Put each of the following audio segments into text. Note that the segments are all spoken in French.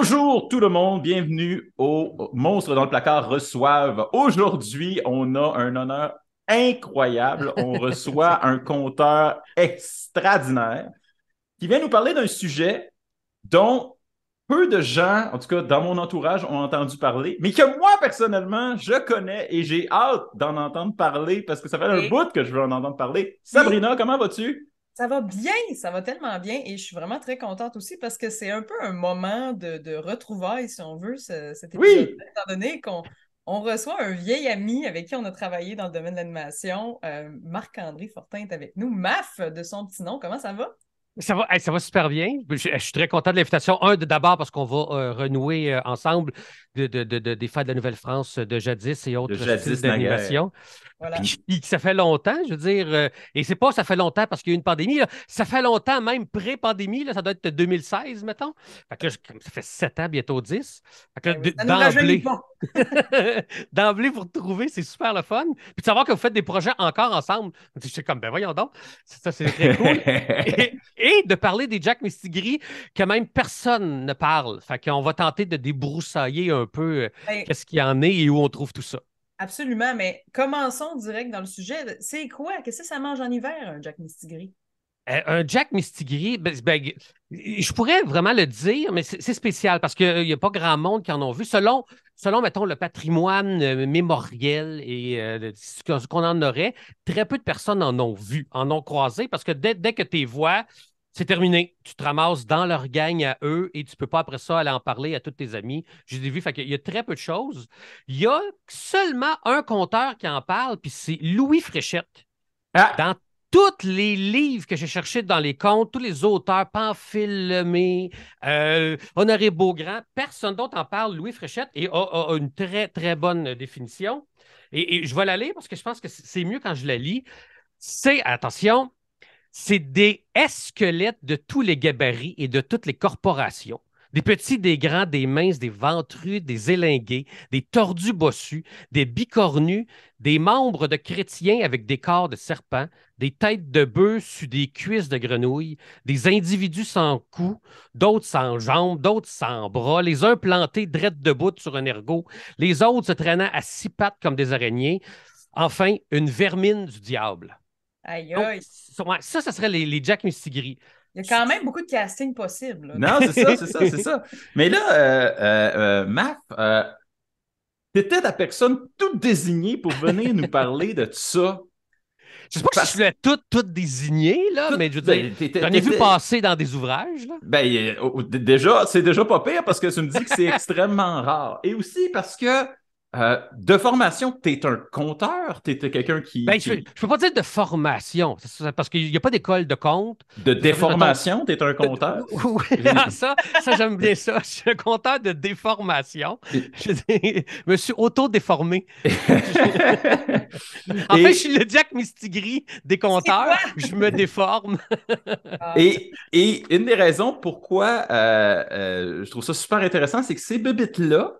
Bonjour tout le monde, bienvenue au Monstre dans le placard reçoivent. Aujourd'hui, on a un honneur incroyable. On reçoit un conteur extraordinaire qui vient nous parler d'un sujet dont peu de gens, en tout cas dans mon entourage, ont entendu parler, mais que moi, personnellement, je connais et j'ai hâte d'en entendre parler parce que ça fait un Et bout que je veux en entendre parler. oui, Sabrina, comment vas-tu? ça va bien, ça va tellement bien et je suis vraiment très contente aussi parce que c'est un peu un moment de retrouvailles, si on veut, cet Oui! épisode-là, étant donné qu'on reçoit un vieil ami avec qui on a travaillé dans le domaine de l'animation. Marc-André Fortin est avec nous. Maf, de son petit nom, comment ça va? Ça va super bien. Je suis très content de l'invitation. D'abord parce qu'on va renouer ensemble des fêtes de la Nouvelle-France de jadis et De autres styles jadis naguère. d'animation. Voilà. Puis ça fait longtemps, je veux dire, et c'est pas ça fait longtemps parce qu'il y a eu une pandémie, là. Ça fait longtemps, même pré-pandémie, là, ça doit être 2016, mettons. Fait que là, ça fait 7 ans, bientôt 10. Fait que là, Ben oui, ça nous rajeunit d'emblée, pas. d'emblée, vous retrouver, c'est super le fun. Puis de savoir que vous faites des projets encore ensemble. Je suis comme, ben voyons donc, ça c'est très cool. Et de parler des Jack Mistigri que même personne ne parle. Fait qu'on va tenter de débroussailler un peu Ben, qu'est-ce qu'il y en est et où on trouve tout ça. absolument, mais commençons direct dans le sujet. C'est quoi? Qu'est-ce que ça mange en hiver, un Jack Mistigri? Un Jack Mistigri, je pourrais vraiment le dire, mais c'est spécial parce qu'il n'y a pas grand monde qui en ont vu. Selon mettons, le patrimoine mémoriel et ce qu'on en aurait, très peu de personnes en ont vu, en ont croisé, parce que dès que tu les vois, c'est terminé. Tu te ramasses dans leur gang à eux et tu ne peux pas après ça aller en parler à tous tes amis. J'ai vu, fait qu'il y a très peu de choses. Il y a seulement un conteur qui en parle, puis c'est Louis Fréchette. Ah! Dans tous les livres que j'ai cherchés dans les contes, tous les auteurs, Pamphile Lemay, Honoré Beaugrand, personne d'autre en parle. Louis Fréchette et a une très, très bonne définition. Et je vais la lire parce que je pense que c'est mieux quand je la lis. Attention, c'est des squelettes de tous les gabarits et de toutes les corporations. Des petits, des grands, des minces, des ventrus, des élingués, des tordus bossus, des bicornus, des membres de chrétiens avec des corps de serpents, des têtes de bœufs sur des cuisses de grenouilles, des individus sans cou, d'autres sans jambes, d'autres sans bras, les uns plantés drettes debout sur un ergot, les autres se traînant à six pattes comme des araignées. Enfin, une vermine du diable. Aïe, Donc, aïe. ouais, ça serait les Jack Mistigri. Il y a quand même beaucoup de casting possible, là. Non, c'est ça, c'est ça, c'est ça. Mais là, Maf, t'étais la personne toute désignée pour venir nous parler de ça. Je sais pas si je Parce que voulais tout désigner, là, mais je veux dire, ben, j'en ai vu passer dans des ouvrages, là. ben, déjà, c'est déjà pas pire parce que tu me dis que c'est extrêmement rare. Et aussi parce que de formation, t'es un conteur, t'es quelqu'un Je peux pas dire de formation, parce qu'il n'y a pas d'école de compte. de Ça veut dire, mettons, déformation, t'es un conteur. oui, ça j'aime bien ça. Je suis un conteur de déformation. Je me suis auto-déformé. En fait, je Et, suis le Jack Mistigri des C'est compteurs. quoi? Je me déforme. Ah, et une des raisons pourquoi je trouve ça super intéressant, c'est que ces bébites-là,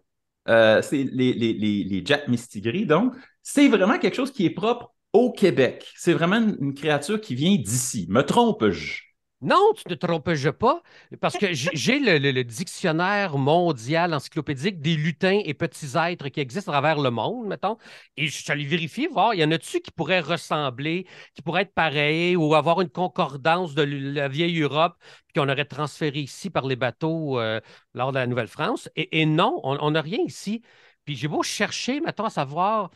c'est les Jack Mistigris, donc, c'est vraiment quelque chose qui est propre au Québec. C'est vraiment une créature qui vient d'ici. Me trompe-je? Non, tu ne te trompes pas, parce que j'ai le dictionnaire mondial encyclopédique des lutins et petits êtres qui existent à travers le monde, mettons, et je suis allé vérifier, voir, il y en a-tu qui pourraient ressembler, qui pourraient être pareils ou avoir une concordance de la vieille Europe, puis qu'on aurait transféré ici par les bateaux lors de la Nouvelle-France. Et non, on n'a rien ici. Puis j'ai beau chercher, mettons, à savoir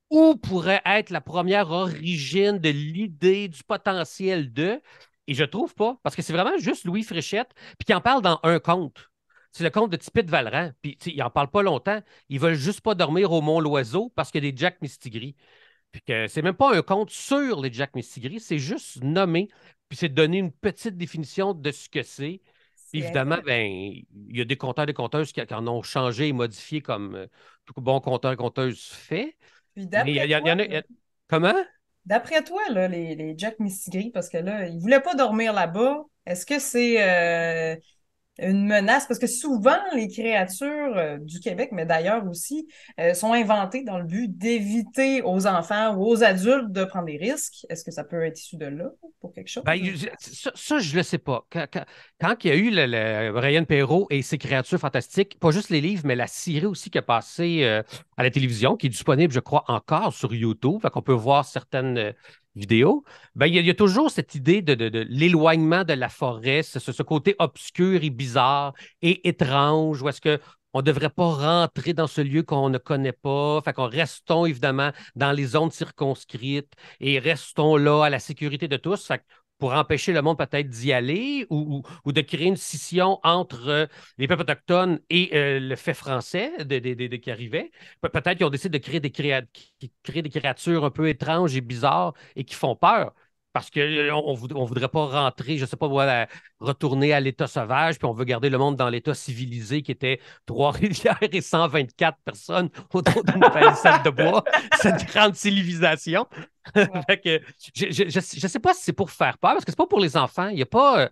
où pourrait être la première origine de l'idée, du potentiel de. Et je trouve pas, parce que c'est vraiment juste Louis Fréchette, puis qui en parle dans un conte. C'est le conte de Tipit Valran. Puis, tu sais, il en parle pas longtemps. Ils veulent juste pas dormir au Mont-Loiseau parce qu'il y a des Jack Mistigris. Puis que c'est même pas un conte sur les Jack Mistigris, c'est juste nommé, puis c'est donner une petite définition de ce que c'est. Puis c'est évidemment, intéressant. ben, il y a des compteurs et des conteuses qui en ont changé et modifié comme tout bon conteur et conteuse fait. Puis Mais d'après il y toi, en a. Comment? d'après toi, là, les Jack Mistigris, parce que là, ils voulaient pas dormir là-bas. Est-ce que c'est une menace, parce que souvent, les créatures du Québec, mais d'ailleurs aussi, sont inventées dans le but d'éviter aux enfants ou aux adultes de prendre des risques. Est-ce que ça peut être issu de là pour quelque chose? Ben, ça, je ne le sais pas. Quand il y a eu Brian Perrault et ses créatures fantastiques, pas juste les livres, mais la série aussi qui a passé à la télévision, qui est disponible, je crois, encore sur YouTube, fait qu'on peut voir certaines vidéos, ben, il y a toujours cette idée de l'éloignement de la forêt, ce côté obscur et bizarre et étrange, où est-ce que on ne devrait pas rentrer dans ce lieu qu'on ne connaît pas. Fait qu'on restons évidemment dans les zones circonscrites et restons là à la sécurité de tous. Fait pour empêcher le monde peut-être d'y aller ou de créer une scission entre les peuples autochtones et le fait français qui arrivait. Peut-être qu'ils ont décidé de créer des créatures un peu étranges et bizarres et qui font peur. Parce qu'on ne voudrait pas rentrer, je ne sais pas, voilà, retourner à l'état sauvage, puis on veut garder le monde dans l'état civilisé qui était Trois-Rivières et 124 personnes autour d'une palissade de bois, cette grande civilisation. Fait que, je sais pas si c'est pour faire peur, parce que c'est pas pour les enfants. Il y a pas.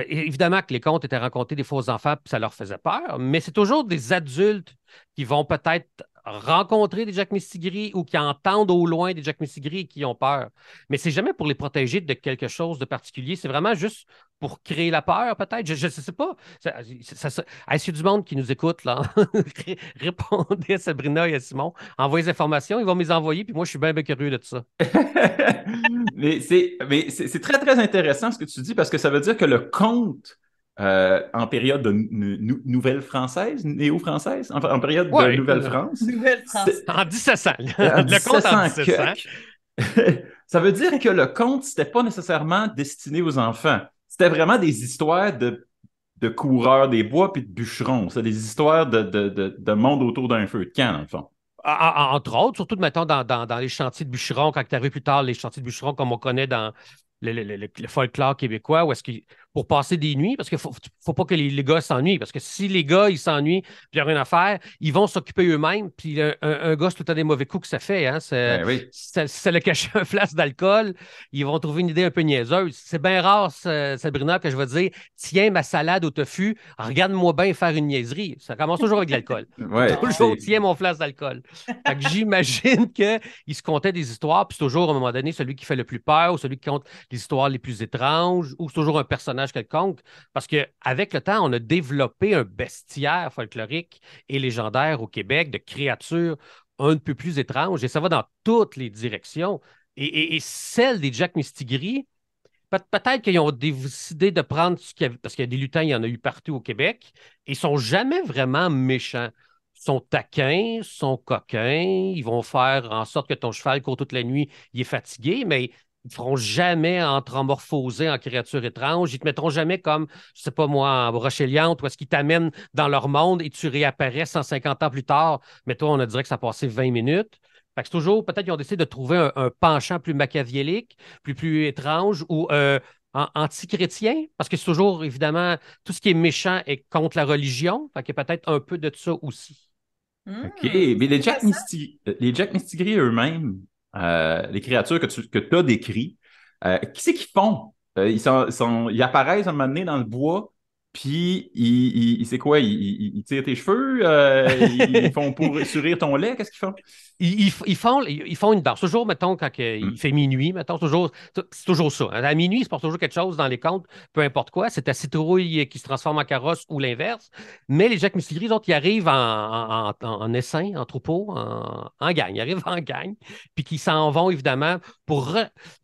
Évidemment que les contes étaient racontés des fois aux enfants, puis ça leur faisait peur, mais c'est toujours des adultes qui vont peut-être rencontrer des Jack Mistigris ou qui entendent au loin des Jack Mistigris et qui ont peur. Mais c'est jamais pour les protéger de quelque chose de particulier. C'est vraiment juste pour créer la peur, peut-être. Je ne sais pas. Est-ce qu'il y a du monde qui nous écoute, là? Répondez à Sabrina et à Simon. Envoyez des informations, ils vont me les envoyer, puis moi, je suis bien curieux de ça. Mais c'est très, très intéressant ce que tu dis parce que ça veut dire que le conte en période de nouvelle française, néo-française, en période de Nouvelle-France. Nouvelle-France. En 1700. En Le conte en 1700. Ça veut dire que le conte, c'était pas nécessairement destiné aux enfants. C'était vraiment des histoires de coureurs des bois puis de bûcherons. C'est des histoires de monde autour d'un feu de camp, dans le fond. Entre autres, surtout, mettons, dans les chantiers de bûcherons, quand tu arrives plus tard, les chantiers de bûcherons comme on connaît dans le folklore québécois, où est-ce qu'il pour passer des nuits, parce qu'il faut pas que les gars s'ennuient, parce que si les gars, ils s'ennuient, puis il n'y a rien à faire, ils vont s'occuper eux-mêmes, puis un gars, c'est tout le temps des mauvais coups que ça fait, hein, Ben oui. ça le cache un flasque d'alcool, ils vont trouver une idée un peu niaiseuse. C'est bien rare, Sabrina, que je vais dire, tiens, ma salade au tofu, regarde-moi bien faire une niaiserie. Ça commence toujours avec l'alcool. Ouais, Toujours, tiens, mon flasque d'alcool. Fait que j'imagine qu'ils se contaient des histoires, puis c'est toujours, à un moment donné, celui qui fait le plus peur, ou celui qui compte les histoires les plus étranges, ou c'est toujours un personnage quelconque, parce qu'avec le temps, on a développé un bestiaire folklorique et légendaire au Québec de créatures un peu plus étranges, et ça va dans toutes les directions. Et celle des Jack Mistigris, peut-être qu'ils ont décidé de prendre ce qu'il y avait, parce qu'il y a des lutins, il y en a eu partout au Québec, et ils sont jamais vraiment méchants. Ils sont taquins, ils sont coquins, ils vont faire en sorte que ton cheval court toute la nuit, il est fatigué, mais ils ne feront jamais anthropomorphoser en créatures étranges. Ils ne te mettront jamais comme, je ne sais pas moi, en brocheliante, où est-ce qu'ils t'amènent dans leur monde et tu réapparais 150 ans plus tard, mais toi, on dirait que ça a passé 20 minutes. Fait que c'est toujours, peut-être qu'ils ont décidé de trouver un penchant plus machiavélique, plus étrange ou anti-chrétien, parce que c'est toujours, évidemment, tout ce qui est méchant est contre la religion. Fait qu'il y a peut-être un peu de ça aussi. OK. Mais les Jack Mistigris eux-mêmes, les créatures que tu as décrites, qui c'est qu'ils font? Ils apparaissent à un moment donné dans le bois, puis c'est quoi? Ils tirent tes cheveux? Ils font pour surir ton lait? Qu'est-ce qu'ils font? Ils font une danse. Toujours, mettons, quand il fait minuit, mettons, c'est toujours ça. À minuit, il se passe toujours quelque chose dans les contes, peu importe quoi. C'est ta citrouille qui se transforme en carrosse ou l'inverse. Mais les Jack Mistigris, les autres, ils arrivent en essaim, en troupeau, en gang. Ils arrivent en gang, puis qui s'en vont, évidemment,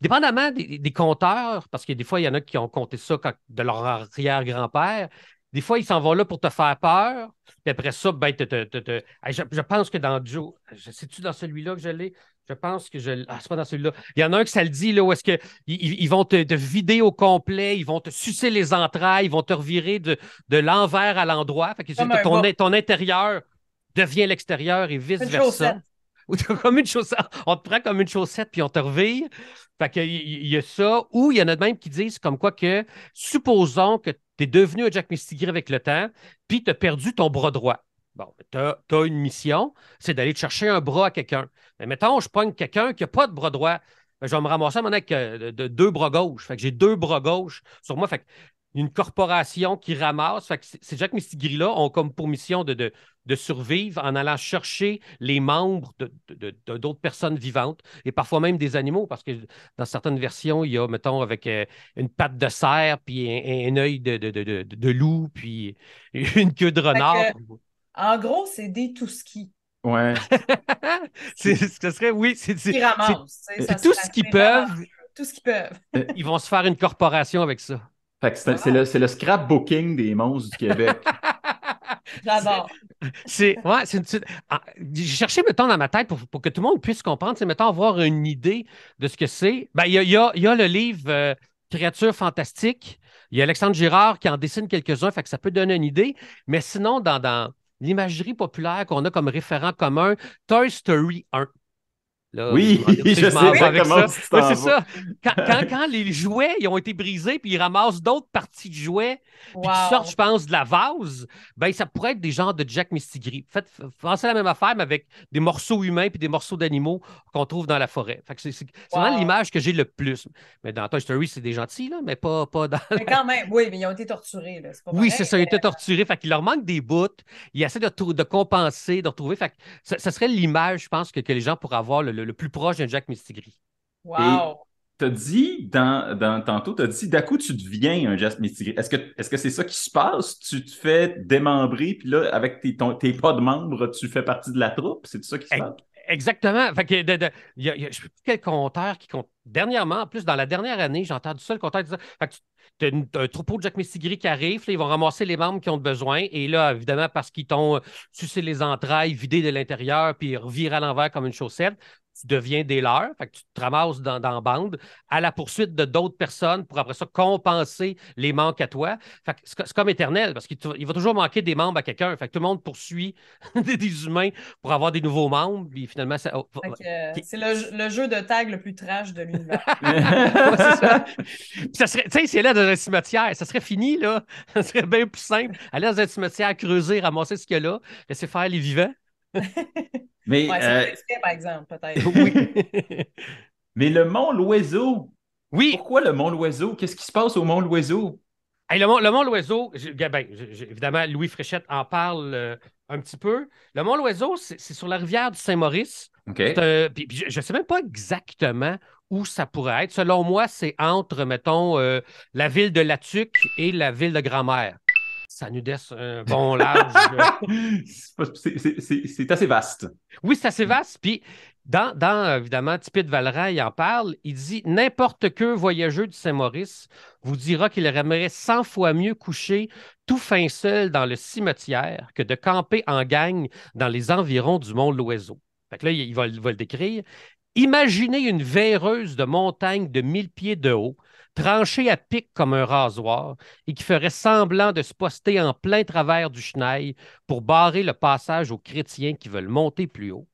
dépendamment des conteurs, parce que des fois, il y en a qui ont compté ça de leur arrière-grand-père. Des fois, ils s'en vont là pour te faire peur. Puis après ça, ben, je pense que dans Joe, sais-tu dans celui-là que je l'ai? Je pense que je. Ah, c'est pas dans celui-là. Il y en a un que ça le dit, là, où est-ce qu'ils vont te vider au complet, ils vont te sucer les entrailles, ils vont te revirer de l'envers à l'endroit. Fait que ton intérieur devient l'extérieur et vice-versa. Comme une chaussette. On te prend comme une chaussette puis on te revire. Fait qu'il y a ça. Ou il y en a même qui disent comme quoi que, supposons que tu es devenu un Jack Mistigris avec le temps, puis tu as perdu ton bras droit. Bon, tu as une mission, c'est d'aller te chercher un bras à quelqu'un. Mais mettons, je pogne quelqu'un qui n'a pas de bras droit. Ben, je vais me ramasser avec deux bras gauches. Fait que j'ai deux bras gauches sur moi. Fait que une corporation qui ramasse. Fait que ces Jack Mistigris-là ont comme pour mission de survivre en allant chercher les membres d'autres personnes vivantes et parfois même des animaux, parce que dans certaines versions, il y a, mettons, avec une patte de cerf, puis un œil de loup, puis une queue de Fait renard. que, en gros, c'est des tout-skis Ouais. Ce serait, oui, qui ramassent. Tu sais, ça c'est tout serait ce qu'ils vraiment peuvent. tout ce qu'ils peuvent. Ils vont se faire une corporation avec ça. Fait que c'est le scrapbooking des monstres du Québec. J'adore. Ouais, j'ai cherché, mettons, dans ma tête pour que tout le monde puisse comprendre, c'est, mettons, avoir une idée de ce que c'est. Ben, il y a le livre Créatures fantastiques. Il y a Alexandre Girard qui en dessine quelques-uns, fait que ça peut donner une idée. Mais sinon, dans l'imagerie populaire qu'on a comme référent commun, Toy Story 1. Là, vous Oui, vous demandez où je je m'en sais vais avec exactement ça. où tu Ouais, t'en c'est vas. ça. Quand les jouets ils ont été brisés, puis ils ramassent d'autres parties de jouets, puis qui sortent, Wow. je pense, de la vase, ben ça pourrait être des genres de Jack Mistigris. Pensez à la même affaire, mais avec des morceaux humains puis des morceaux d'animaux qu'on trouve dans la forêt. Fait que c'est vraiment Wow. l'image que j'ai le plus. Mais dans Toy Story, c'est des gentils, là, mais pas dans... Mais quand même, oui, mais ils ont été torturés, là. C'est pas Oui, pareil. c'est ça, ils ont été torturés. Fait qu'il leur manque des bouts. Ils essaient de compenser, de retrouver. Fait que ça serait l'image, je pense, que les gens pourraient avoir le plus proche d'un Jack Mistigris. Et Wow. t'as dit, tantôt, t'as dit, d'un coup, tu deviens un Jasper Tigre. Est-ce que c'est ça qui se passe? Tu te fais démembrer, puis là, avec tes pas de membres, tu fais partie de la troupe? C'est ça qui se passe? Exactement. Fait que je ne sais plus quel compteur qui compte. Dernièrement, en plus, dans la dernière année, j'ai entendu ça, le compteur disait fait que tu as un troupeau de Jack Mistigris qui arrive, là, ils vont ramasser les membres qui ont besoin. Et là, évidemment, parce qu'ils t'ont sucé les entrailles, vidé de l'intérieur, puis reviré à l'envers comme une chaussette, tu deviens des leurs. Fait que tu te ramasses dans la bande à la poursuite de d'autres personnes pour après ça compenser les manques à toi. Fait que c'est comme éternel, parce qu'il va toujours manquer des membres à quelqu'un. Fait que tout le monde poursuit des humains pour avoir des nouveaux membres. Puis finalement, Fait que, c'est le jeu de tag le plus trash de l'univers. Ouais, c'est ça. Puis ça serait, tu sais, si elle est dans un cimetière, ça serait fini, là. Ça serait bien plus simple. Aller dans un cimetière, creuser, ramasser ce qu'il y a là, laisser faire les vivants. Mais, Ouais, c'est pas exprès, par exemple, peut-être. Oui. mais le Mont L'Oiseau, Oui. pourquoi le Mont L'Oiseau? Qu'est-ce qui se passe au Mont L'Oiseau? Hey, le Mont L'Oiseau, ben, évidemment, Louis Fréchette en parle un petit peu. Le Mont L'Oiseau, c'est sur la rivière du Saint-Maurice. OK. Puis je ne sais même pas exactement où ça pourrait être. Selon moi, c'est entre, mettons, la ville de Latuc et la ville de Grand-Mère. Ça nous laisse un bon large. C'est assez vaste. Oui, c'est assez vaste. Puis, évidemment, Tipit Valera, il en parle. Il dit n'importe quel voyageur du Saint-Maurice vous dira qu'il aimerait 100 fois mieux coucher tout fin seul dans le cimetière que de camper en gang dans les environs du Mont L'Oiseau. Fait que là, il va le décrire. Imaginez une véreuse de montagne de 1000 pieds de haut, tranchée à pic comme un rasoir, et qui ferait semblant de se poster en plein travers du Chenail pour barrer le passage aux chrétiens qui veulent monter plus haut.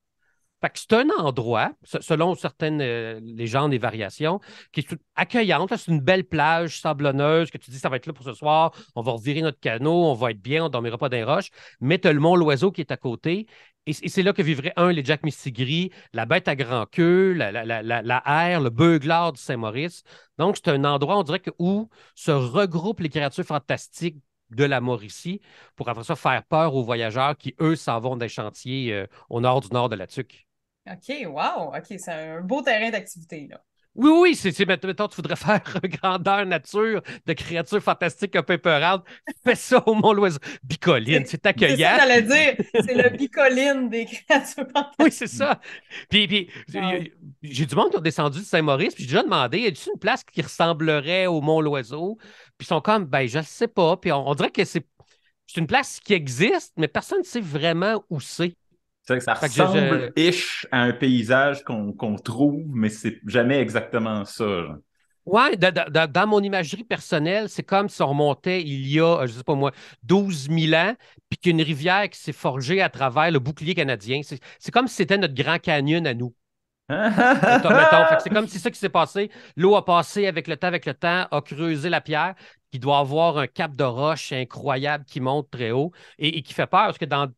Fait que c'est un endroit, selon certaines légendes et variations, qui est accueillante. C'est une belle plage sablonneuse que tu dis, ça va être là pour ce soir, on va revirer notre canot, on va être bien, on ne dormira pas dans les roches. Mais tu as le Mont L'Oiseau qui est à côté. Et c'est là que vivraient, les Jack Mistigris, la bête à grand queue, la hare, le beuglard du Saint-Maurice. Donc, c'est un endroit, on dirait, où se regroupent les créatures fantastiques de la Mauricie pour après ça faire peur aux voyageurs qui, eux, s'en vont des chantiers au nord du nord de la Tuque. OK, wow. OK, c'est un beau terrain d'activité, là. Oui, oui, mettons, tu voudrais faire grandeur nature de créatures fantastiques un peu peurantes. Fais ça au Mont-Loiseau. Bicoline, c'est C'est ça accueillant. que j'allais dire. C'est le bicoline des créatures fantastiques. Oui, c'est ça. Puis Wow. j'ai du monde qui ont descendu de Saint-Maurice, puis j'ai déjà demandé, y a-t-il une place qui ressemblerait au Mont-Loiseau? Puis ils sont comme, ben, je ne sais pas. Puis on dirait que c'est une place qui existe, mais personne ne sait vraiment où c'est. C'est vrai que ça Fait que ressemble-ish à un paysage qu'on trouve, mais c'est jamais exactement ça. Genre. Ouais, dans mon imagerie personnelle, c'est comme si on remontait il y a, je sais pas moi, 12 000 ans, puis qu'il y a une rivière qui s'est forgée à travers le bouclier canadien. C'est comme si c'était notre grand canyon à nous. Mettons. Fait que c'est comme si ça qui s'est passé. L'eau a passé avec le temps, a creusé la pierre, qui doit avoir un cap de roche incroyable qui monte très haut et qui fait peur. Parce que quand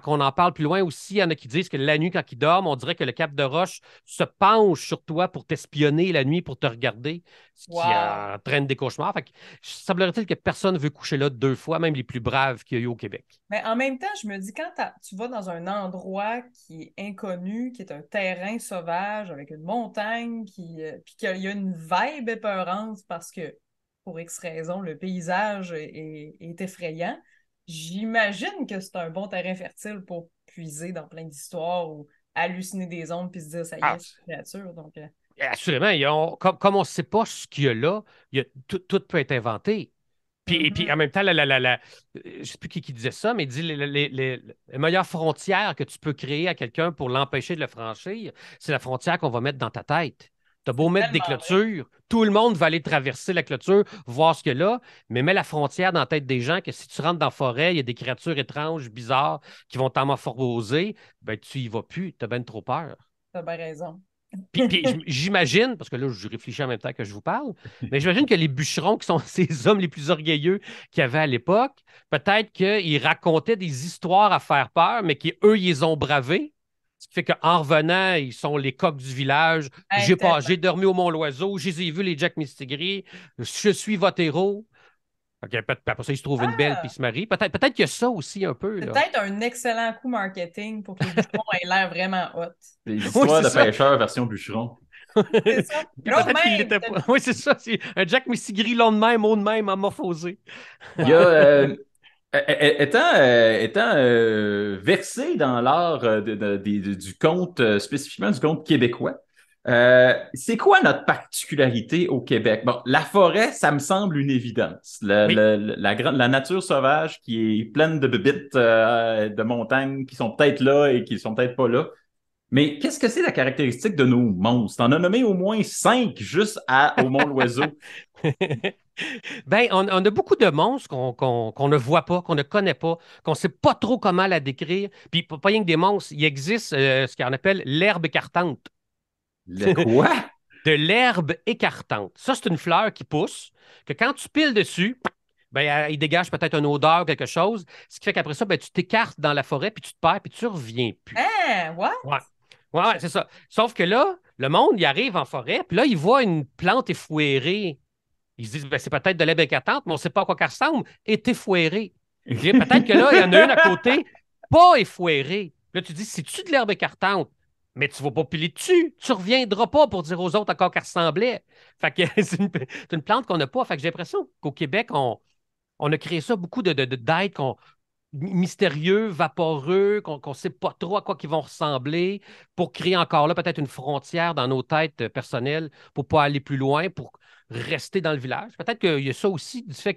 on en parle plus loin aussi, il y en a qui disent que la nuit, quand ils dorment, on dirait que le cap de roche se penche sur toi pour t'espionner la nuit, pour te regarder, ce qui Wow. entraîne des cauchemars. Fait que, semblerait-il que personne ne veut coucher là 2 fois, même les plus braves qu'il y a eu au Québec. Mais en même temps, je me dis, quand tu vas dans un endroit qui est inconnu, qui est un terrain sauvage avec une montagne, puis qu'il y a une vibe épeurante parce que, pour X raison, le paysage est effrayant, j'imagine que c'est un bon terrain fertile pour puiser dans plein d'histoires ou halluciner des ondes puis se dire, ça y Ah, est, c'est une créature. Donc, assurément, comme on ne sait pas ce qu'il y a là, tout peut être inventé. Puis en même temps, je ne sais plus qui disait ça, mais il dit les meilleures frontières que tu peux créer à quelqu'un pour l'empêcher de le franchir, c'est la frontière qu'on va mettre dans ta tête. Tu as beau mettre des tellement vrai. clôtures, tout le monde va aller traverser la clôture, voir ce qu'il y a là, mais mets la frontière dans la tête des gens que si tu rentres dans la forêt, il y a des créatures étranges, bizarres, qui vont t'amorphoser, ben tu y vas plus, tu as bien trop peur. T'as bien raison. Puis j'imagine, parce que là, je réfléchis en même temps que je vous parle, mais j'imagine que les bûcherons, qui sont ces hommes les plus orgueilleux qu'il y avait à l'époque, peut-être qu'ils racontaient des histoires à faire peur, mais qu'eux, ils les ont bravées. Ce qui fait qu'en revenant, ils sont les coqs du village. Hey, tellement. J'ai dormi au Mont-Loiseau, j'ai vu les Jack Mistigris, je suis votre héros. OK, après ça, ils se trouvent une belle puis ils Ah! se marient. Peut-être qu'il y a ça aussi un peu, C'est là. peut-être un excellent coup marketing pour que les bûcherons aient l'air vraiment hot. Des Oui, histoires c'est de ça. pêcheurs version bûcheron. C'est ça. Puis Gros de peut-être qu'il même! l'était pas. Oui, c'est ça. C'est un Jack Mistigri long de même, haut de même, amorphosé. Il y a, Wow. étant versé dans l'art du conte, spécifiquement du conte québécois, c'est quoi notre particularité au Québec? Bon, la forêt, ça me semble une évidence. Oui. La nature sauvage qui est pleine de bébites de montagnes qui sont peut-être là et qui sont peut-être pas là. Mais qu'est-ce que c'est la caractéristique de nos monstres? T'en as nommé au moins 5 juste au Mont-Loiseau. Ben, on a beaucoup de monstres qu'on ne voit pas, qu'on ne connaît pas, qu'on ne sait pas trop comment la décrire. Puis, pas rien que des monstres, il existe ce qu'on appelle l'herbe écartante. Le quoi? De l'herbe écartante. Ça, c'est une fleur qui pousse, que quand tu piles dessus, ben, il dégage peut-être une odeur, quelque chose, ce qui fait qu'après ça, ben, tu t'écartes dans la forêt, puis tu te perds, puis tu reviens plus. Hein? What? Ouais. Ouais, c'est ça. Sauf que là, le monde, il arrive en forêt, puis là, il voit une plante effouérée. Ils se disent, ben, c'est peut-être de l'herbe écartante, mais on ne sait pas à quoi elle ressemble. Et effouérée. Peut-être que là, il y en a une à côté, pas effouérée. Là, tu dis, c'est-tu de l'herbe écartante? Mais tu ne vas pas piler dessus. Tu ne reviendras pas pour dire aux autres à quoi qu'elle ressemblait. Fait que c'est une plante qu'on n'a pas. Fait que j'ai l'impression qu'au Québec, on a créé ça, beaucoup d'êtres mystérieux, vaporeux, qu'on ne sait pas trop à quoi ils vont ressembler, pour créer encore là peut-être une frontière dans nos têtes personnelles pour ne pas aller plus loin, pour rester dans le village. Peut-être qu'il y a ça aussi du fait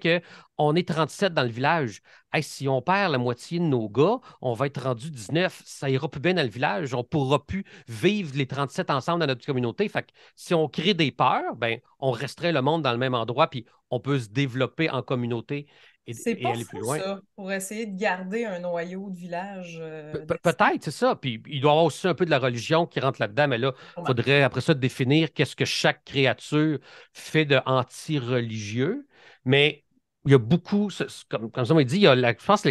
qu'on est 37 dans le village. Hey, si on perd la moitié de nos gars, on va être rendu 19. Ça ira plus bien dans le village. On ne pourra plus vivre les 37 ensemble dans notre communauté. Fait que si on crée des peurs, ben, on resterait le monde dans le même endroit, puis on peut se développer en communauté C'est et pas aller plus fou, loin. ça, pour essayer de garder un noyau de village d'espoir. Peut-être, c'est ça. Puis il doit y avoir aussi un peu de la religion qui rentre là-dedans, mais là, il Sûrement. faudrait après ça définir qu'est-ce que chaque créature fait de anti-religieux. Mais il y a beaucoup, comme ça, on dit, je pense que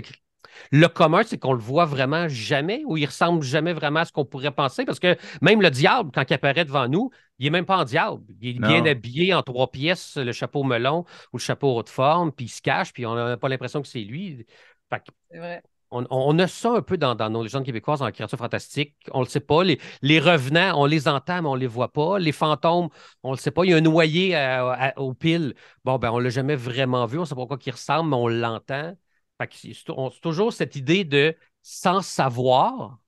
le commun, c'est qu'on le voit vraiment jamais, ou il ressemble jamais vraiment à ce qu'on pourrait penser, parce que même le diable, quand il apparaît devant nous, il est même pas en diable. Il est bien Non. habillé en 3 pièces, le chapeau melon ou le chapeau haute forme, puis il se cache, puis on n'a pas l'impression que c'est lui. Fait que C'est vrai. on a ça un peu dans nos légendes québécoises, en créatures fantastiques. On ne le sait pas. Les revenants, on les entend, mais on ne les voit pas. Les fantômes, on ne le sait pas. Il y a un noyé aux piles. Bon, ben, on ne l'a jamais vraiment vu. On ne sait pas à quoi il ressemble, mais on l'entend. Fait que c'est toujours cette idée de sans savoir,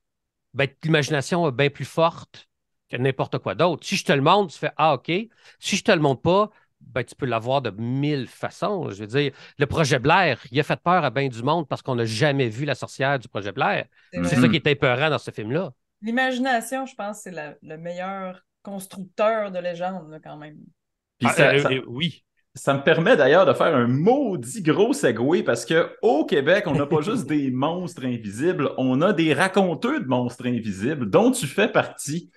ben, l'imagination est bien plus forte que n'importe quoi d'autre. Si je te le montre, tu fais Ah, OK. Si je te le montre pas, ben, tu peux l'avoir de 1000 façons. Je veux dire, le projet Blair, il a fait peur à bien du monde parce qu'on n'a jamais vu la sorcière du projet Blair. C'est C'est vrai. ça qui Mhm. était épeurant dans ce film-là. L'imagination, je pense, c'est le meilleur constructeur de légendes, là, quand même. Puis Oui. ça me permet d'ailleurs de faire un maudit gros segway parce que au Québec, on n'a pas juste des monstres invisibles, on a des raconteurs de monstres invisibles dont tu fais partie.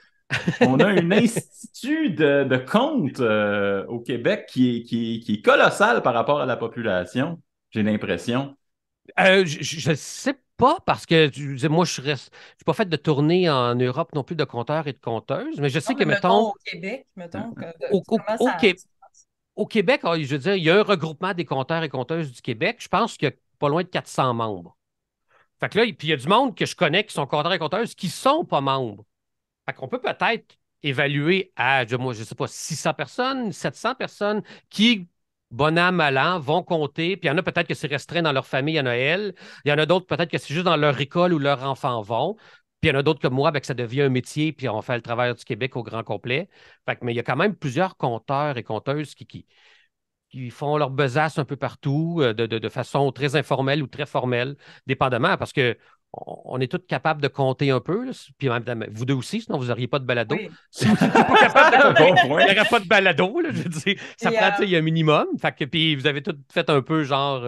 On a un institut de contes au Québec qui est colossal par rapport à la population, j'ai l'impression. Je sais pas parce que moi, je suis pas fait de tournée en Europe non plus de conteurs et de conteuses, mais je Non, sais que, mais mettons mettons, au Québec, mettons, au, au- comment au ça. Qué- au Québec, je veux dire, il y a un regroupement des conteurs et conteuses du Québec. Je pense qu'il y a pas loin de 400 membres. Fait que là, puis il y a du monde que je connais qui sont conteurs et conteuses qui sont pas membres. Fait qu'on peut peut-être évaluer à, moi, je sais pas, 600 personnes, 700 personnes qui, bon an, mal an, vont compter. Puis il y en a peut-être que c'est restreint dans leur famille à Noël. Il y en a d'autres peut-être que c'est juste dans leur école où leurs enfants vont. Puis il y en a d'autres comme moi, ben, que ça devient un métier, puis on fait le travail du Québec au grand complet. Fait que, mais il y a quand même plusieurs compteurs et compteuses qui font leur besace un peu partout, de façon très informelle ou très formelle, dépendamment, parce que on est tous capables de compter un peu, là. Puis même, vous deux aussi, sinon vous n'auriez pas de balado. Oui. Si vous n'étiez pas capable de compter, Bon point. il n'y aurait pas de balado, là, je veux dire. Ça Et, prend, tu sais, il y a un minimum. Fait que, puis vous avez tout fait un peu genre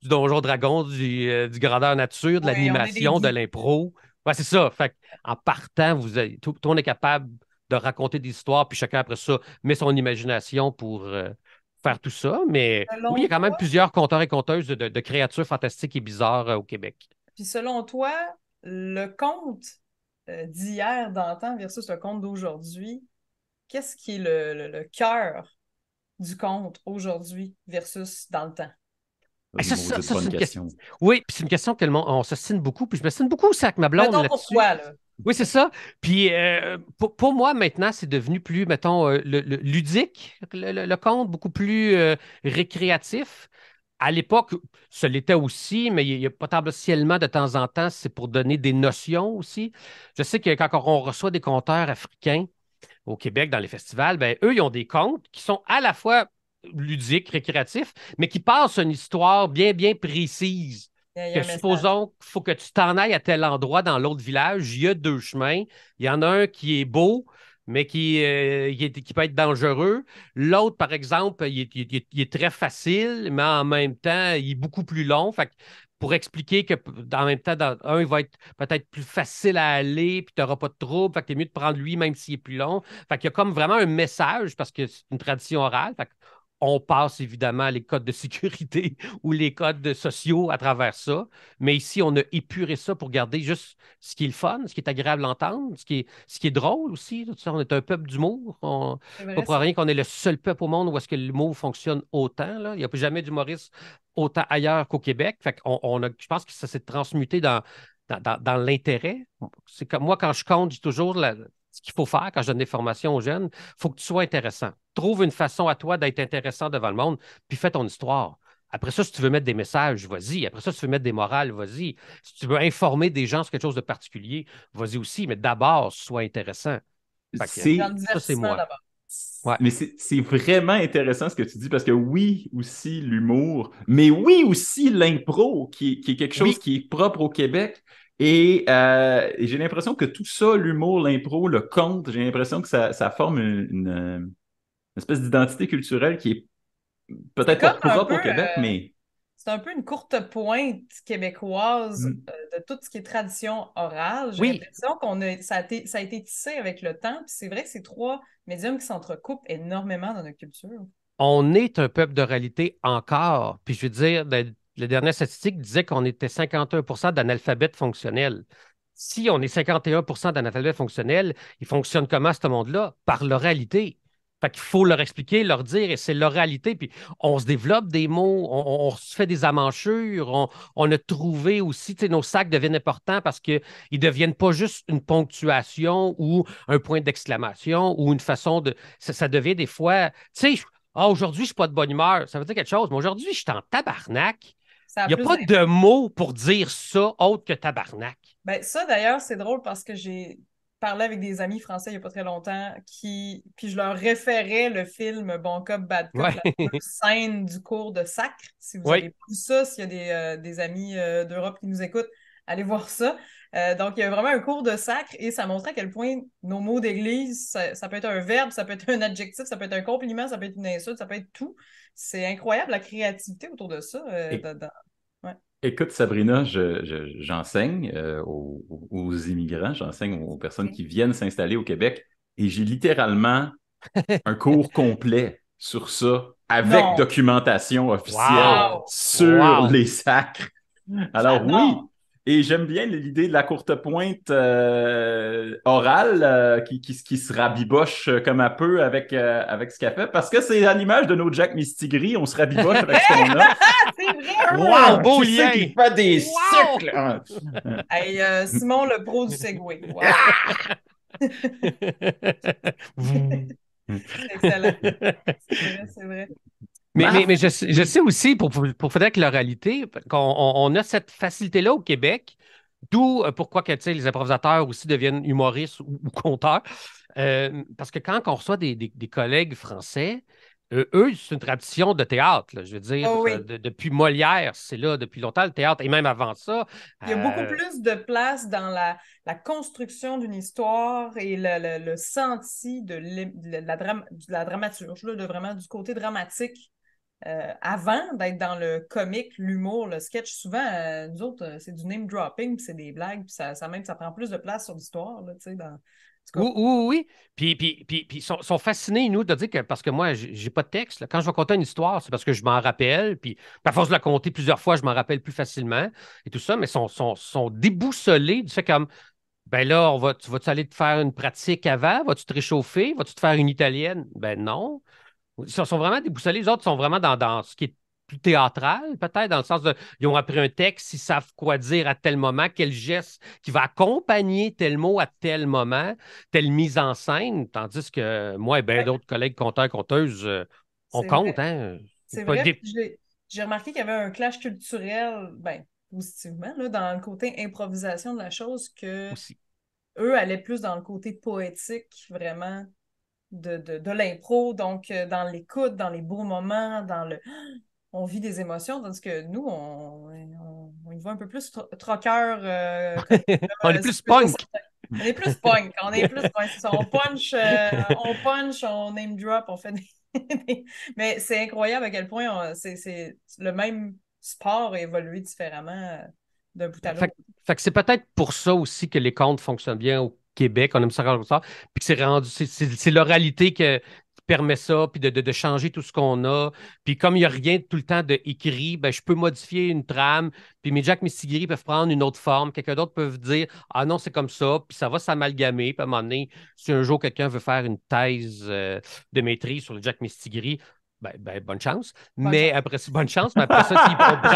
du Donjon Dragon, du grandeur nature, de oui, on est des l'animation, de geeks. l'impro. Ouais, c'est ça. Fait en partant, tout le monde est capable de raconter des histoires, puis chacun après ça met son imagination pour faire tout ça. Mais oui, il y Selon a quand même toi, plusieurs conteurs et conteuses de créatures fantastiques et bizarres au Québec. puis selon toi, le conte d'hier, d'antan versus le conte d'aujourd'hui, qu'est-ce qui est le cœur du conte aujourd'hui versus dans le temps? Ah, Une maudite Ça, c'est bonne une question. question. Oui, puis c'est une question que on s'assine beaucoup. Puis je me m'assine beaucoup aussi avec ma blonde Mettons là-dessus. pourquoi, là. Oui, c'est ça. Puis pour moi, maintenant, c'est devenu plus, mettons, le ludique, le conte, beaucoup plus récréatif. À l'époque, ce l'était aussi, mais il y a potentiellement de temps en temps, c'est pour donner des notions aussi. Je sais que quand on reçoit des conteurs africains au Québec dans les festivals, ben, eux, ils ont des contes qui sont à la fois ludiques, récréatifs, mais qui passent une histoire bien, bien précise. Il y a Que un message. supposons qu'il faut que tu t'en ailles à tel endroit dans l'autre village, il y a deux chemins. Il y en a un qui est beau, mais qui peut être dangereux. L'autre, par exemple, il est très facile, mais en même temps, il est beaucoup plus long. Fait que pour expliquer que en même temps, dans un, il va être peut-être plus facile à aller, puis tu n'auras pas de trouble. Fait que t'es mieux de prendre lui, même s'il est plus long. Fait qu'il y a comme vraiment un message, parce que c'est une tradition orale. Fait on passe évidemment les codes de sécurité ou les codes sociaux à travers ça. Mais ici, on a épuré ça pour garder juste ce qui est le fun, ce qui est agréable à entendre, ce qui est drôle aussi. Tout ça, on est un peuple d'humour. C'est Pas vrai, pour ça. rien qu'on est le seul peuple au monde où est-ce que l'humour fonctionne autant, là. Il n'y a plus jamais d'humoriste autant ailleurs qu'au Québec. Fait qu'on, je pense que ça s'est transmuté dans l'intérêt. C'est comme moi, quand je compte, je dis toujours ce qu'il faut faire quand je donne des formations aux jeunes. Il faut que tu sois intéressant. Trouve une façon à toi d'être intéressant devant le monde, puis fais ton histoire. Après ça, si tu veux mettre des messages, vas-y. Après ça, si tu veux mettre des morales, vas-y. Si tu veux informer des gens sur quelque chose de particulier, vas-y aussi. Mais d'abord, sois intéressant. Fait que, Dans C'est le ça, c'est divertissement moi. d'abord. Ouais. Mais c'est vraiment intéressant ce que tu dis parce que oui, aussi l'humour, mais oui aussi l'impro qui est quelque chose Oui, qui est propre au Québec. Et j'ai l'impression que tout ça, l'humour, l'impro, le conte, j'ai l'impression que ça forme une espèce d'identité culturelle qui est C'est peut-être pas comme un propre au peu, Québec, mais c'est un peu une courte pointe québécoise mm, de tout ce qui est tradition orale. J'ai oui. l'impression ça a été tissé avec le temps. Puis c'est vrai que c'est trois médiums qui s'entrecoupent énormément dans notre culture. On est un peuple de réalité encore. Puis je veux dire, la dernière statistique disait qu'on était 51 d'analphabètes fonctionnels. Si on est 51 d'analphabètes fonctionnels, ils fonctionnent comment, ce monde-là? Par l'oralité. Fait qu'il faut leur expliquer, leur dire, et c'est l'oralité. Puis on se développe des mots, on se fait des emmanchures, on a trouvé aussi, tu sais, nos sacs deviennent importants parce qu'ils ne deviennent pas juste une ponctuation ou un point d'exclamation ou une façon de. Ça devient des fois, tu sais, aujourd'hui, je ne suis pas de bonne humeur. Ça veut dire quelque chose, mais aujourd'hui, je suis en tabarnak. Ça a Il n'y a plus pas de mots pour dire ça autre que tabarnak. Ben, ça, d'ailleurs, c'est drôle parce que j'ai parlé avec des amis français il n'y a pas très longtemps puis je leur référais le film Bon Cop, Bad Cop, Ouais. la fameuse scène du cours de sacre. Si vous avez Oui. pas vu ça, s'il y a des amis d'Europe qui nous écoutent, allez voir ça. Donc, il y a vraiment un cours de sacre et ça montrait à quel point nos mots d'église, ça peut être un verbe, ça peut être un adjectif, ça peut être un compliment, ça peut être une insulte, ça peut être tout. C'est incroyable la créativité autour de ça. Ouais. écoute, Sabrina, j'enseigne aux immigrants, j'enseigne aux personnes qui viennent s'installer au Québec. Et j'ai littéralement un cours complet sur ça, avec Non. documentation officielle Wow! Wow. sur Wow! les sacres. Alors oui, J'adore. et j'aime bien l'idée de la courte pointe orale qui se rabiboche comme un peu avec ce qu'elle fait, parce que c'est à l'image de nos Jack Mistigris, on se rabiboche avec ce qu'on a. C'est vrai! Wow! Beau Qui c'est lien! qui fait des Wow! cycles? Hein? Hey, Simon, le pro du Segway. Wow. C'est excellent. C'est vrai, c'est vrai. Mais Marc, je sais aussi, pour faire avec l'oralité, on a cette facilité-là au Québec, d'où pourquoi que, tu sais, les improvisateurs aussi deviennent humoristes ou conteurs. Parce que quand on reçoit des collègues français, eux, c'est une tradition de théâtre, là. Je veux dire, Oh oui. depuis Molière, c'est là depuis longtemps le théâtre, et même avant ça. Il y a beaucoup euh, plus de place dans la construction d'une histoire et le senti de la dramaturge, là, vraiment du côté dramatique. Avant d'être dans le comique, l'humour, le sketch, souvent, nous autres, c'est du name dropping, puis c'est des blagues, puis ça prend plus de place sur l'histoire, là, tu sais, dans... En tout Oui, cas, oui, oui. Puis ils sont fascinés, nous, de dire que, parce que moi, j'ai pas de texte, là. Quand je vais conter une histoire, c'est parce que je m'en rappelle, puis à force de la compter plusieurs fois, je m'en rappelle plus facilement et tout ça, mais sont déboussolés du fait comme, ben là, tu vas-tu aller te faire une pratique avant? Vas-tu te réchauffer? Vas-tu te faire une italienne? Ben non. Ils sont vraiment déboussolés. Les autres sont vraiment dans ce qui est plus théâtral, peut-être, dans le sens de, ils ont appris un texte, ils savent quoi dire à tel moment, quel geste qui va accompagner tel mot à tel moment, telle mise en scène, tandis que moi et bien ouais, d'autres collègues conteurs, conteuses, on c'est compte, vrai. hein? C'est Pas vrai. des... J'ai remarqué qu'il y avait un clash culturel, ben, positivement, là, dans le côté improvisation de la chose, que aussi. eux allaient plus dans le côté poétique, vraiment, de l'impro, donc dans l'écoute, dans les beaux moments, dans le... On vit des émotions, tandis que nous, on y va un peu plus troqueur, On est si plus je peux dire punk. ça. On est plus punk, on est plus... ouais, c'est ça. On punch, on name drop, on fait Mais c'est incroyable à quel point c'est le même sport a évolué différemment d'un bout à Fait, l'autre. fait que c'est peut-être pour ça aussi que les contes fonctionnent bien au Québec. On aime ça comme ça. Puis que c'est rendu, c'est l'oralité qui permet ça, puis de changer tout ce qu'on a. Puis comme il n'y a rien tout le temps de écrit, ben, je peux modifier une trame. Puis mes Jack Mistigiri peuvent prendre une autre forme. Quelqu'un d'autre peut dire ah non, c'est comme ça. Puis ça va s'amalgamer. Puis à un moment donné, si un jour quelqu'un veut faire une thèse de maîtrise sur le Jack Mistigiri, bonne chance. Bonne Mais chance. après, bonne chance. Mais après ça,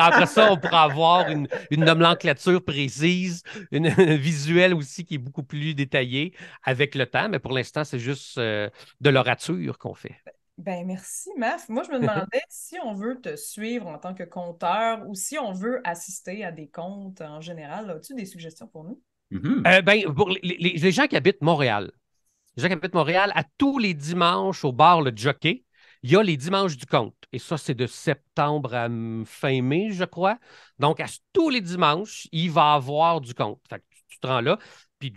après ça, on pourra avoir une nomenclature précise, un visuel aussi qui est beaucoup plus détaillé avec le temps. Mais pour l'instant, c'est juste de l'orature qu'on fait. Ben merci, Maf. Moi, je me demandais si on veut te suivre en tant que conteur ou si on veut assister à des contes en général. As-tu des suggestions pour nous? Mhm. Pour les gens qui habitent Montréal, les gens qui habitent Montréal, à tous les dimanches au bar Le Jockey, il y a les dimanches du conte. Et ça, c'est de septembre à fin mai, je crois. Donc, tous les dimanches, il va y avoir du conte. Fait que tu te rends là. Puis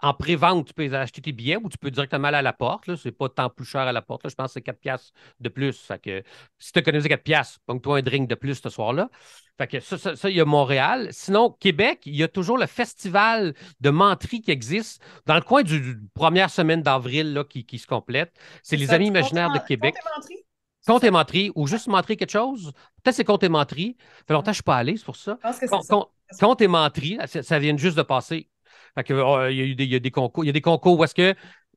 en pré-vente, tu peux acheter tes billets ou tu peux directement aller à la porte. Là. C'est pas tant plus cher à la porte. Là. Je pense que c'est 4 piastres de plus. Fait que si tu économises 4 piastres, pogne-toi un drink de plus ce soir-là. Fait que ça, il y a Montréal. Sinon, Québec, il y a toujours le festival de menterie qui existe dans le coin du première semaine d'avril là, qui se complète. C'est C'est les ça, Amis du imaginaires de compte Québec. et menterie? C'est Conte ça? et menterie, ou juste menterie quelque chose. Peut-être c'est conte et menterie. Ça fait longtemps que je ne suis pas allé, c'est pour ça. Je pense que c'est Con- ça. con- Conte et menterie, ça vient juste de passer. Fait que, il y a des concours. Il y a des concours où est-ce que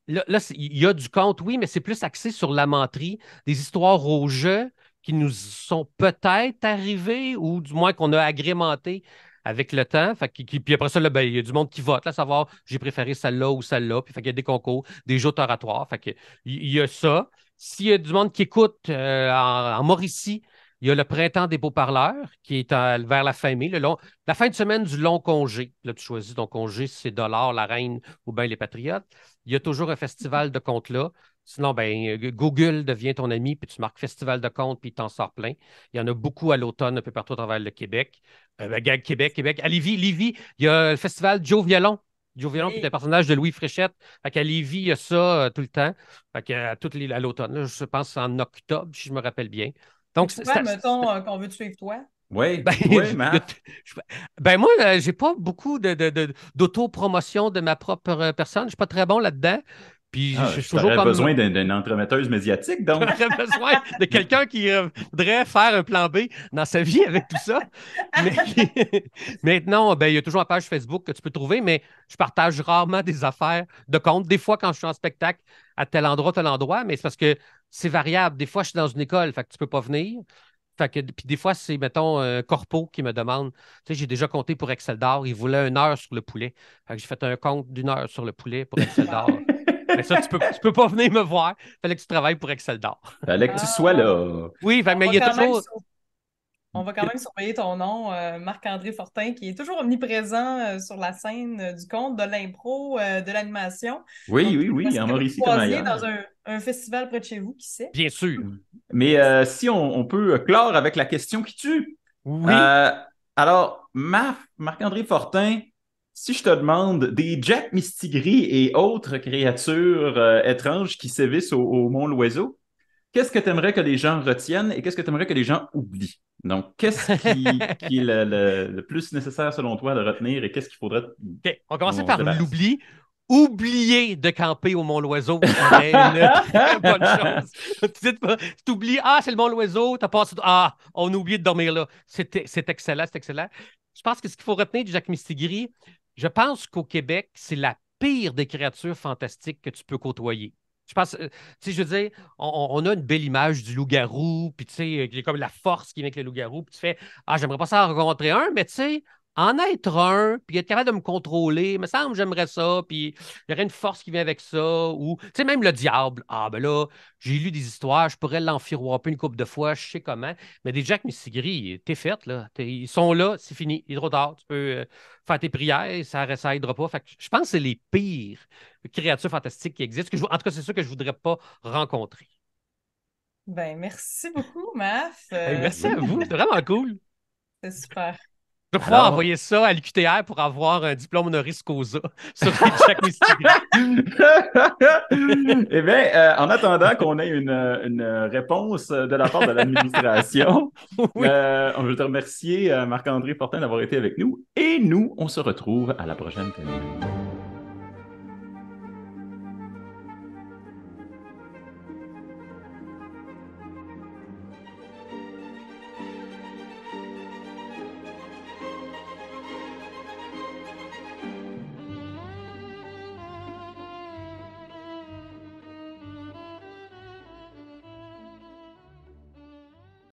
là, il y a du conte, oui, mais c'est plus axé sur la menterie, des histoires au jeu qui nous sont peut-être arrivées ou du moins qu'on a agrémenté avec le temps. Puis après ça, là, il y a du monde qui vote, là, savoir j'ai préféré celle-là ou celle-là. Puis fait qu'il y a des concours, des jeux oratoires. Fait que, il y a ça. S'il y a du monde qui écoute en Mauricie, il y a le Printemps des beaux-parleurs qui est vers la fin mai, la fin de semaine du long congé. Là, tu choisis ton congé, si c'est Dollar, la Reine ou bien les Patriotes. Il y a toujours un festival de contes là. Sinon, Google devient ton ami, puis tu marques Festival de contes, puis il t'en sort plein. Il y en a beaucoup à l'automne, un peu partout à travers le Québec. Québec. À Lévis, il y a le festival Joe Violon. Joe Violon, qui est un Oui. personnage de Louis Fréchette. Fait qu'à Lévis, il y a ça tout le temps. Fait que, à l'automne, là, je pense en octobre, si je me rappelle bien. Puis Donc, toi, mettons qu'on veut te suivre toi. Oui, ben, oui, Marc. je- moi, j'ai pas beaucoup d'autopromotion de ma propre personne. Je suis pas très bon là-dedans. Puis je suis toujours J'aurais comme... besoin d'une entremetteuse médiatique, donc. J'aurais besoin de quelqu'un qui voudrait faire un plan B dans sa vie avec tout ça. Mais maintenant, ben, il y a toujours une page Facebook que tu peux trouver, mais je partage rarement des affaires de compte. Des fois, quand je suis en spectacle à tel endroit, mais c'est parce que c'est variable. Des fois, je suis dans une école, fait que tu peux pas venir. Fait que, puis des fois, c'est, mettons, un corpo qui me demande. Tu sais, j'ai déjà compté pour Excel d'or. Il voulait 1 heure sur le poulet. Fait que j'ai fait un compte d'1 heure sur le poulet pour Excel d'or. Mais ça, tu peux pas venir me voir. Fallait que tu travailles pour Excel d'or. Fallait que tu sois là. Oui, On mais va il y a quand même toujours. On va quand même surveiller ton nom, Marc-André Fortin, qui est toujours omniprésent sur la scène du conte, de l'impro, de l'animation. Oui, Donc, oui, oui, en possible que vous Mauricie comme croisiez ailleurs. dans un festival près de chez vous, qui sait? Bien sûr. Mais si on peut clore avec la question qui tue. Oui. Alors, Marc-André Fortin, si je te demande des Jack Mistigris et autres créatures étranges qui sévissent au Mont-Loiseau, qu'est-ce que tu aimerais que les gens retiennent et qu'est-ce que tu aimerais que les gens oublient? Donc, qu'est-ce qui est le plus nécessaire selon toi de retenir et qu'est-ce qu'il faudrait OK. On commence qu'on par débarrasse? l'oubli. Oublier de camper au Mont-Loiseau serait une très bonne chose. Tu t'oublies, c'est le Mont-Loiseau, t'as passé. On a oublié de dormir là. C'est excellent, c'est excellent. Je pense que ce qu'il faut retenir du Jacques Mistigri, je pense qu'au Québec, c'est la pire des créatures fantastiques que tu peux côtoyer. Je pense, tu sais, je veux dire, on a une belle image du loup-garou, puis tu sais, il y a comme la force qui vient avec le loup-garou, puis tu fais, j'aimerais pas ça en rencontrer un, mais tu sais, en être un, puis être capable de me contrôler, me semble j'aimerais ça, puis il y aurait une force qui vient avec ça, ou, tu sais, même le diable, ben là, j'ai lu des histoires, je pourrais l'enfiroiper une couple de fois, je sais comment, mais des Jack Mistigri, t'es fait, là, ils sont là, c'est fini, il est trop tard, tu peux faire tes prières, ça aidera pas, fait que je pense que c'est les pires créatures fantastiques qui existent, en tout cas, c'est sûr que je voudrais pas rencontrer. Ben, merci beaucoup, Maf. Hey, merci à vous, c'est vraiment cool. C'est super. Je vais pouvoir Alors, envoyer ça à l'UQTR pour avoir un diplôme honoris causa sur les Jack Mistigri. eh bien, en attendant qu'on ait une réponse de la part de l'administration, Oui. on veut te remercier, Marc-André Fortin, d'avoir été avec nous. Et nous, on se retrouve à la prochaine.